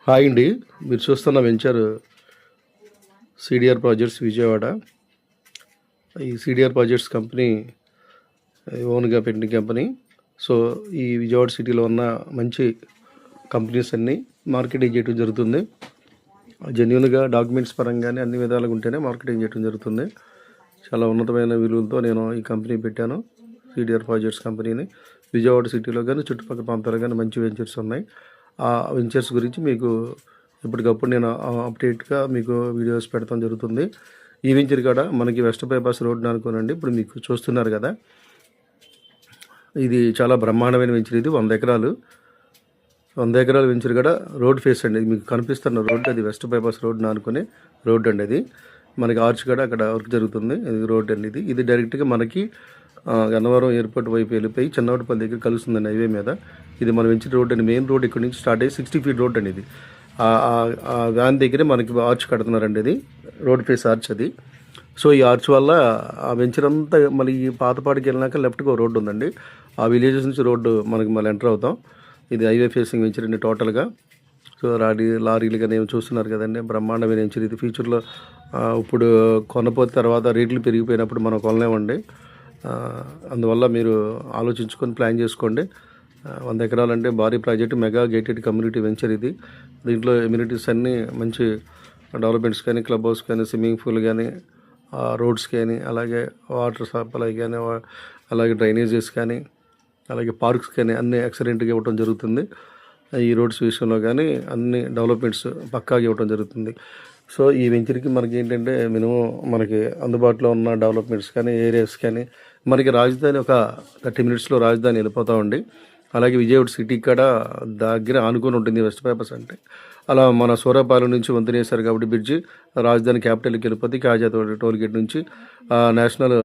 Hi అండి. మీరు చూస్తున్న వెంచర్ సిడిఆర్ ప్రాజెక్ట్స్ విజయవాడ. ఈ సిడిఆర్ ప్రాజెక్ట్స్ కంపెనీ ఓన్గా పెట్టిన కంపెనీ. సో ఈ విజయవాడ సిటీలో ఉన్న మంచి కంపెనీస్ అన్నీ మార్కెటింగ్ చేయడం జరుగుతుంది. జెన్యున్గా డాక్యుమెంట్స్ పరంగానే అన్ని విధాలుగా ఉంటేనే మార్కెటింగ్ చేయడం జరుగుతుంది. చాలా ఉన్నతమైన విలువలతో నేను ఈ కంపెనీ పెట్టాను, సిడిఆర్ ప్రాజెక్ట్స్ కంపెనీని. విజయవాడ సిటీలో కానీ చుట్టుపక్కల ప్రాంతాల్లో కానీ మంచి వెంచర్స్ ఉన్నాయి. ఆ వెంచర్స్ గురించి మీకు ఎప్పటికప్పుడు నేను అప్డేట్గా మీకు వీడియోస్ పెడతాం జరుగుతుంది. ఈ వెంచర్ కాడ మనకి వెస్ట్ బైపాస్ రోడ్డు అనుకోనండి, ఇప్పుడు మీకు చూస్తున్నారు కదా, ఇది చాలా బ్రహ్మాండమైన వెంచర్. ఇది 100 ఎకరాలు వెంచర్ కాడ రోడ్ ఫేస్ అండి. మీకు కనిపిస్తున్న రోడ్డు అది వెస్ట్ బైపాస్ రోడ్డు అనుకునే రోడ్డు అండి. అది మనకి ఆర్చ్ కాడ అక్కడ వర్క్ జరుగుతుంది. ఇది రోడ్డు అండి. ఇది డైరెక్ట్గా మనకి గన్నవరం ఎయిర్పోర్ట్ వైపు వెళ్ళిపోయి చిన్నవాటిపల్లి దగ్గర కలుస్తుందండి హైవే మీద. ఇది మన వెంచర్ రోడ్ అండి. మెయిన్ రోడ్ ఇక్కడ నుంచి స్టార్ట్ అయ్యి 60 ఫీట్ రోడ్ అండి. ఇది ఆ వ్యాన్ దగ్గరే మనకి ఆర్చ్ కడుతున్నారండి. ఇది రోడ్ ఫేస్ ఆర్చ్ అది. సో ఈ ఆర్చ్ వల్ల ఆ వెంచర్ అంతా మళ్ళీ ఈ పాతపాడికి వెళ్ళినాక లెఫ్ట్గా రోడ్డు ఉందండి. ఆ విలేజెస్ నుంచి రోడ్డు మనకి మళ్ళీ ఎంటర్ అవుతాం. ఇది హైవే ఫేసింగ్ వెంచర్ అండి టోటల్గా. సో లారీలు కానీ ఏమి చూస్తున్నారు కదండి, బ్రహ్మాండమైన వెంచర్ ఇది. ఫ్యూచర్లో ఇప్పుడు కొనపోతే తర్వాత రేట్లు పెరిగిపోయినప్పుడు మనం కొనలేమండి. అందువల్ల మీరు ఆలోచించుకొని ప్లాన్ చేసుకోండి. 100 ఎకరాలు అంటే భారీ project, mega gated community venture ఇది. దీంట్లో ఎమ్యూనిటీస్ అన్నీ మంచి డెవలప్మెంట్స్ కానీ, క్లబ్ హౌస్ కానీ, స్విమ్మింగ్ పూల్ కానీ, రోడ్స్ కానీ, అలాగే వాటర్ సప్లై కానీ, అలాగే డ్రైనేజెస్ కానీ, అలాగే పార్క్స్ కానీ అన్నీ ఎక్సలెంట్గా ఇవ్వడం జరుగుతుంది. ఈ రోడ్స్ విషయంలో కానీ అన్ని డెవలప్మెంట్స్ పక్కాగా ఇవ్వడం జరుగుతుంది. సో ఈ వెంచర్కి మనకి ఏంటంటే మినిమం మనకి అందుబాటులో ఉన్న డెవలప్మెంట్స్ కానీ, ఏరియాస్ కానీ, మనకి రాజధాని ఒక 30 మినిట్స్లో రాజధాని వెళ్ళిపోతామండి. అలాగే విజయవాడ సిటీ కాడ దగ్గర ఆనుకొని ఉంటుంది వెస్ట్ బైపాస్ అంటే. అలా మన సూర్యాపాలెం నుంచి వంతెన వేశారు కాబట్టి బ్రిడ్జి రాజధాని క్యాపిటల్కి వెళ్ళిపోతే కాజా టోల్ గేట్ నుంచి నేషనల్